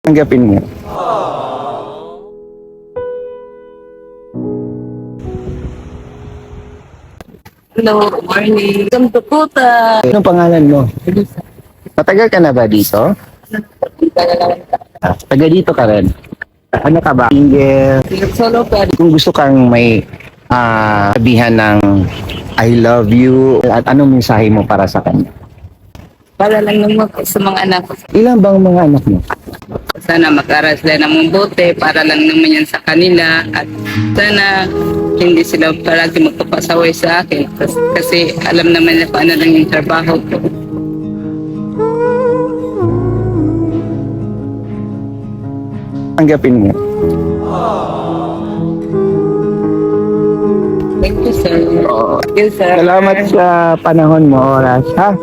Tanggapin mo. Hello, good morning. Welcome to Kuta. Anong pangalan mo? Matagal ka na ba dito? Taga dito ka rin. Ano ka ba? Single. Solo pa. Kung gusto kang may sabihan ng I love you, at anong mensahe mo para sa kanya? Para lang naman po sa mga anak ko. Ilan bang mga anak mo? Sana mag-aral sila ng mabuti para lang naman yan sa kanila. At sana hindi sila palagi magpapasaway sa akin. Kasi alam naman nila paano lang yung trabaho ko. Tanggapin mo. Thank you, sir. Oo. Thank you, sir. Salamat sa panahon mo, oras, ha?